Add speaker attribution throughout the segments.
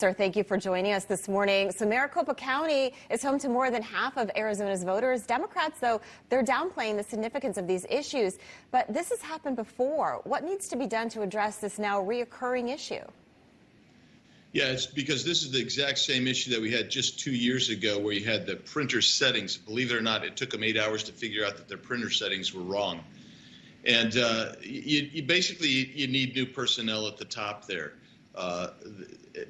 Speaker 1: Sir, thank you for joining us this morning. So Maricopa County is home to more than half of Arizona's voters. Democrats, though, they're downplaying the significance of these issues. But this has happened before. What needs to be done to address this now reoccurring issue?
Speaker 2: Yeah, it's because this is the exact same issue that we had just 2 years ago, where you had the printer settings. Believe it or not, it took them 8 hours to figure out that their printer settings were wrong. And you basically need new personnel at the top there.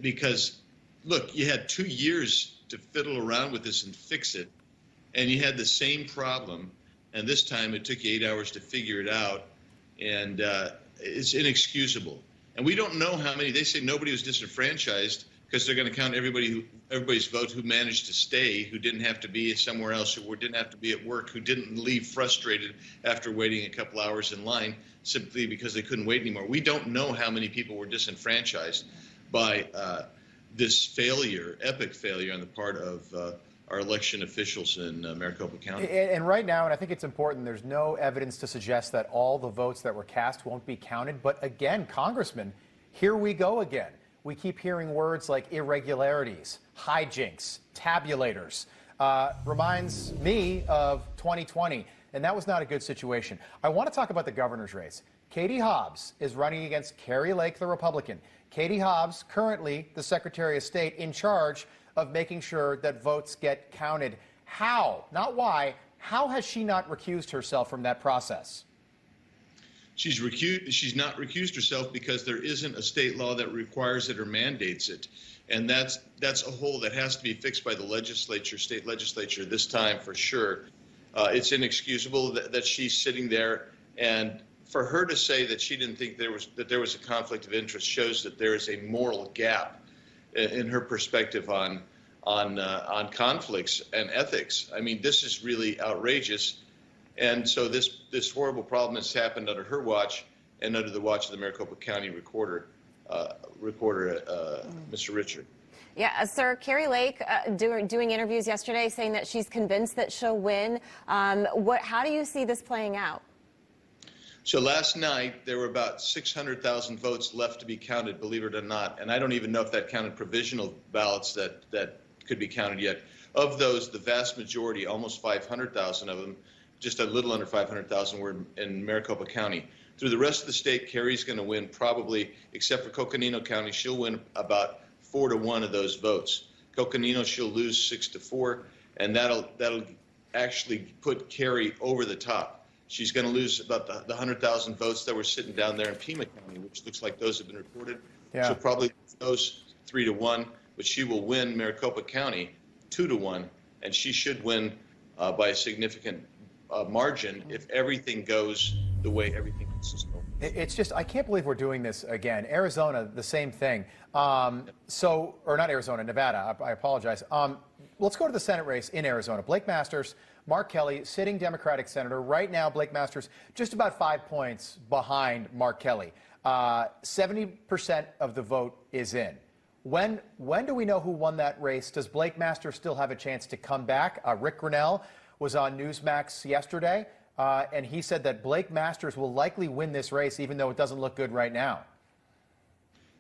Speaker 2: Because, look, you had 2 years to fiddle around with this and fix it, and you had the same problem, and this time it took you 8 hours to figure it out, and it's inexcusable. And we don't know how many. They say nobody was disenfranchised because they're going to count everybody's vote who managed to stay, who didn't have to be somewhere else, who didn't have to be at work, who didn't leave frustrated after waiting a couple hours in line simply because they couldn't wait anymore. We don't know how many people were disenfranchised by this failure, epic failure on the part of our election officials in Maricopa County.
Speaker 3: And right now, and I think it's important, there's no evidence to suggest that all the votes that were cast won't be counted. But again, Congressman, here we go again. We keep hearing words like irregularities, hijinks, tabulators. Reminds me of 2020, and that was not a good situation. I want to talk about the governor's race. Katie Hobbs is running against Kari Lake, the Republican. Katie Hobbs, currently the Secretary of State, in charge of making sure that votes get counted. How, not why, how has she not recused herself from that process?
Speaker 2: She's not recused herself because there isn't a state law that requires it or mandates it. And that's a hole that has to be fixed by the legislature, state legislature, this time for sure. It's inexcusable that she's sitting there, and for her to say that she didn't think there was a conflict of interest shows that there is a moral gap in her perspective on conflicts and ethics. I mean, this is really outrageous. And so this horrible problem has happened under her watch and under the watch of the Maricopa County recorder, Mr. Richard.
Speaker 1: Yeah, sir, Kari Lake doing interviews yesterday saying that she's convinced that she'll win. How do you see this playing out?
Speaker 2: So last night, there were about 600,000 votes left to be counted, believe it or not. And I don't even know if that counted provisional ballots that could be counted yet. Of those, the vast majority, almost 500,000 of them, just a little under 500,000, were in Maricopa County. Through the rest of the state, Kari's going to win probably, except for Coconino County, she'll win about 4-1 of those votes. Coconino, she'll lose 6-4, and that'll actually put Kari over the top. She's going to lose about the 100,000 votes that were sitting down there in Pima County, which looks like those have been reported. Yeah. She'll probably lose those 3-1, but she will win Maricopa County 2-1, and she should win by a significant margin if everything goes the way everything is going.
Speaker 3: It's just, I can't believe we're doing this again. Arizona, the same thing. Or not Arizona, Nevada, I apologize. Let's go to the Senate race in Arizona. Blake Masters, Mark Kelly, sitting Democratic senator. Right now, Blake Masters just about 5 points behind Mark Kelly. 70% of the vote is in. When do we know who won that race? Does Blake Masters still have a chance to come back? Rick Grinnell was on Newsmax yesterday, and he said that Blake Masters will likely win this race, even though it doesn't look good right now.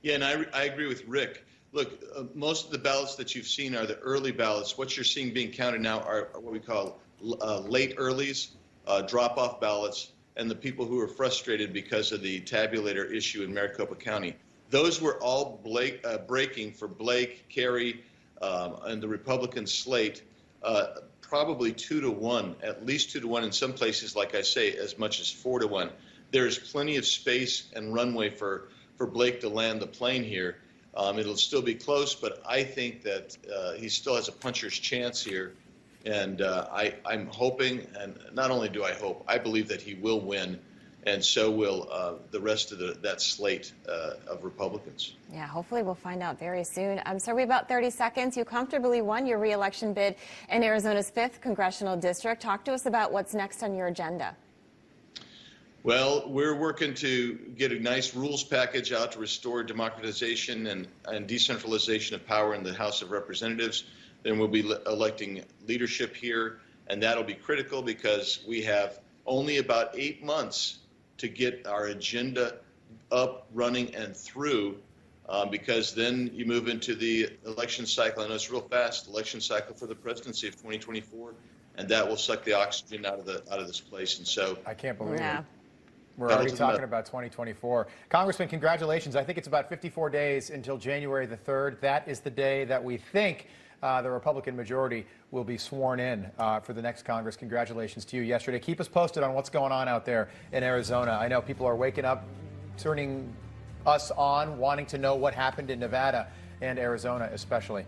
Speaker 2: Yeah, and I agree with Rick. Look, most of the ballots that you've seen are the early ballots. What you're seeing being counted now are what we call late earlies, drop-off ballots, and the people who are frustrated because of the tabulator issue in Maricopa County. Those were all breaking for Blake, Kari, and the Republican slate, probably 2-1, at least 2-1 in some places, like I say, as much as 4-1. There's plenty of space and runway for Blake to land the plane here. It'll still be close, but I think that he still has a puncher's chance here. And I'm hoping, and not only do I hope, I believe that he will win, and so will the rest of that slate of Republicans.
Speaker 1: Yeah, hopefully we'll find out very soon. Sir, we have about 30 seconds. You comfortably won your re-election bid in Arizona's 5th congressional district. Talk to us about what's next on your agenda.
Speaker 2: Well, we're working to get a nice rules package out to restore democratization and decentralization of power in the House of Representatives. Then we'll be electing leadership here, and that'll be critical because we have only about 8 months to get our agenda up, running, and through because then you move into the election cycle. I know it's real fast, election cycle for the presidency of 2024, and that will suck the oxygen out of this place. And so
Speaker 3: I can't believe
Speaker 1: Yeah.
Speaker 3: it. We're already talking about 2024. Congressman, congratulations. I think it's about 54 days until January the 3rd. That is the day that we think the Republican majority will be sworn in for the next Congress. Congratulations to you yesterday. Keep us posted on what's going on out there in Arizona. I know people are waking up, turning us on, wanting to know what happened in Nevada and Arizona especially.